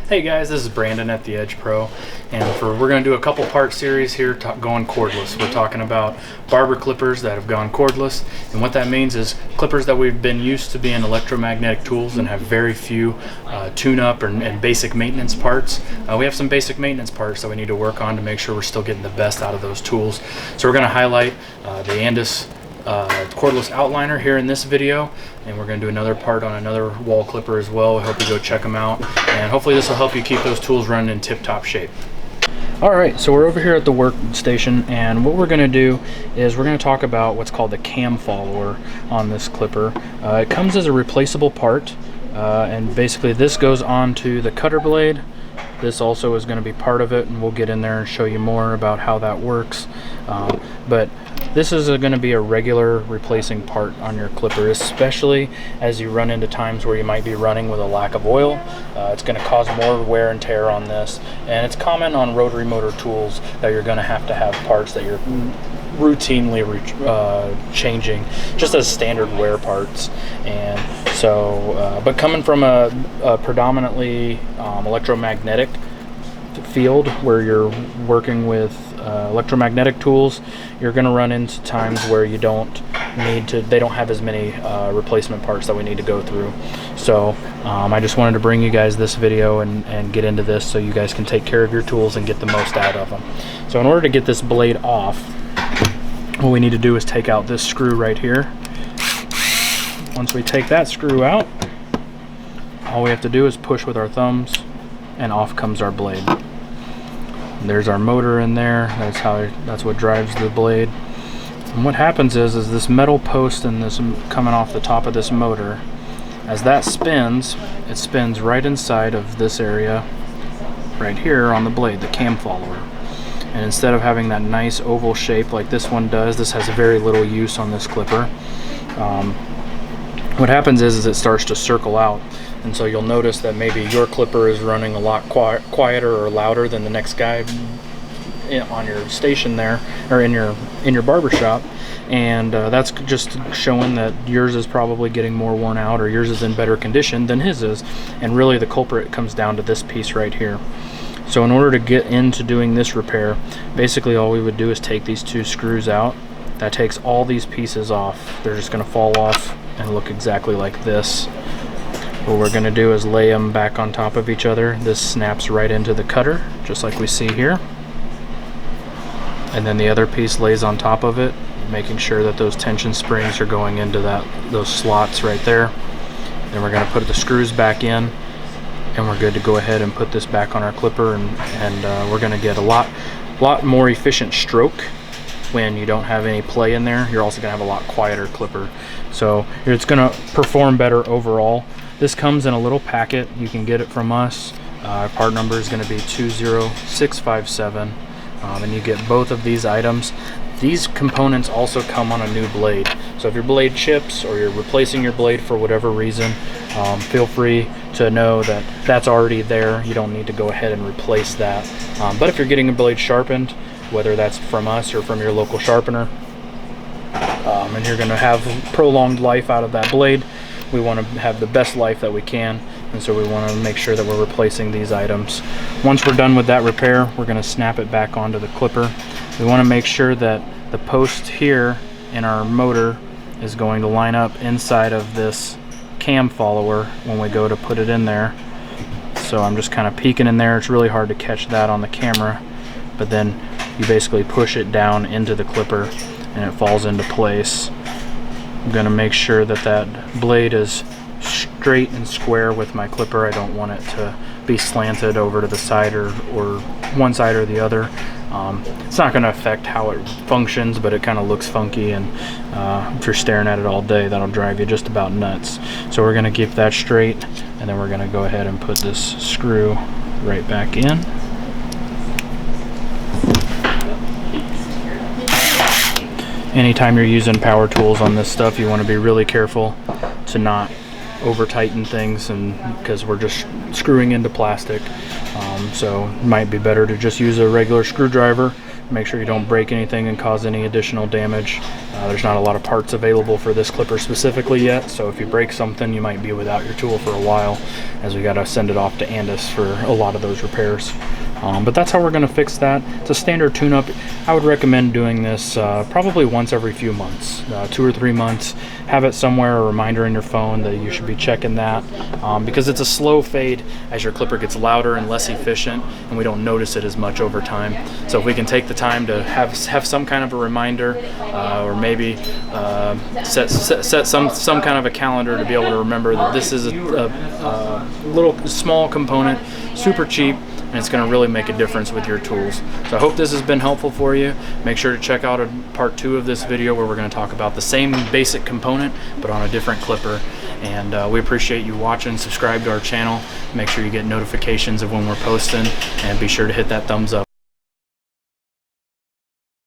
Hey guys, this is Brandon at the Edge Pro, and we're going to do a couple part series here going cordless. We're talking about barber clippers that have gone cordless, and what that means is clippers that we've been used to being electromagnetic tools and have very few tune-up and basic maintenance parts. We have some basic maintenance parts that we need to work on to make sure we're still getting the best out of those tools. So we're going to highlight the Andis Cordless Outliner here in this video, and we're going to do another part on another Wahl clipper as well. I hope you go check them out, and hopefully this will help you keep those tools running in tip-top shape. Alright, so we're over here at the workstation, and what we're going to do is we're going to talk about what's called the cam follower on this clipper. It comes as a replaceable part, and basically this goes onto the cutter blade. This also is going to be part of it, and we'll get in there and show you more about how that works. But this is going to be a regular replacing part on your clipper, especially as you run into times where you might be running with a lack of oil. It's going to cause more wear and tear on this, and it's common on rotary motor tools that you're going to have parts that you're routinely changing just as standard wear parts. And so but coming from a predominantly electromagnetic field where you're working with electromagnetic tools, you're going to run into times where you they don't have as many replacement parts that we need to go through. So I just wanted to bring you guys this video and get into this so you guys can take care of your tools and get the most out of them. So in order to get this blade off, what we need to do is take out this screw right here. Once we take that screw out, all we have to do is push with our thumbs, and off comes our blade. There's our motor in there. That's what drives the blade. And what happens is this metal post and this coming off the top of this motor, as that spins, it spins right inside of this area right here on the blade, the cam follower. And instead of having that nice oval shape like this one does, this has very little use on this clipper. What happens is it starts to circle out, and so you'll notice that maybe your clipper is running a lot quieter or louder than the next guy on your station there, or in your barber shop, and that's just showing that yours is probably getting more worn out, or yours is in better condition than his is. And really the culprit comes down to this piece right here. So in order to get into doing this repair, basically all we would do is take these two screws out. That takes all these pieces off. They're just going to fall off and look exactly like this. What we're going to do is lay them back on top of each other. This snaps right into the cutter, just like we see here. And then the other piece lays on top of it, making sure that those tension springs are going into those slots right there. Then we're going to put the screws back in, and we're good to go ahead and put this back on our clipper, and we're going to get a lot more efficient stroke when you don't have any play in there. You're also going to have a lot quieter clipper, so it's going to perform better overall. This comes in a little packet. You can get it from us. Our part number is going to be 20657, and you get both of these items. These components also come on a new blade, so if your blade chips or you're replacing your blade for whatever reason, feel free to know that that's already there. You don't need to go ahead and replace that. But if you're getting a blade sharpened, whether that's from us or from your local sharpener, and you're going to have prolonged life out of that blade, we want to have the best life that we can, and so we want to make sure that we're replacing these items. Once we're done with that repair, we're going to snap it back onto the clipper. We want to make sure that the post here in our motor is going to line up inside of this cam follower when we go to put it in there. So I'm just kind of peeking in there. It's really hard to catch that on the camera, but then you basically push it down into the clipper and it falls into place. I'm going to make sure that that blade is straight and square with my clipper. I don't want it to be slanted over to the side or one side or the other. It's not going to affect how it functions, but it kind of looks funky, and if you're staring at it all day, that'll drive you just about nuts. So we're going to keep that straight, and then we're going to go ahead and put this screw right back in. Anytime you're using power tools on this stuff, you want to be really careful to not over tighten things, and because we're just screwing into plastic, so it might be better to just use a regular screwdriver. Make sure you don't break anything and cause any additional damage. There's not a lot of parts available for this clipper specifically yet, so if you break something, you might be without your tool for a while, as we got to send it off to Andis for a lot of those repairs. But that's how we're going to fix that. It's a standard tune-up. I would recommend doing this probably once every few months, 2 or 3 months. Have it somewhere, a reminder in your phone that you should be checking that, because it's a slow fade as your clipper gets louder and less efficient, and we don't notice it as much over time. So if we can take the time to have some kind of a reminder, or maybe set some kind of a calendar to be able to remember that this is a little small component, super cheap, and it's going to really make a difference with your tools. So I hope this has been helpful for you. Make sure to check out part 2 of this video, where we're going to talk about the same basic component but on a different clipper. And we appreciate you watching. Subscribe to our channel. Make sure you get notifications of when we're posting, and be sure to hit that thumbs up.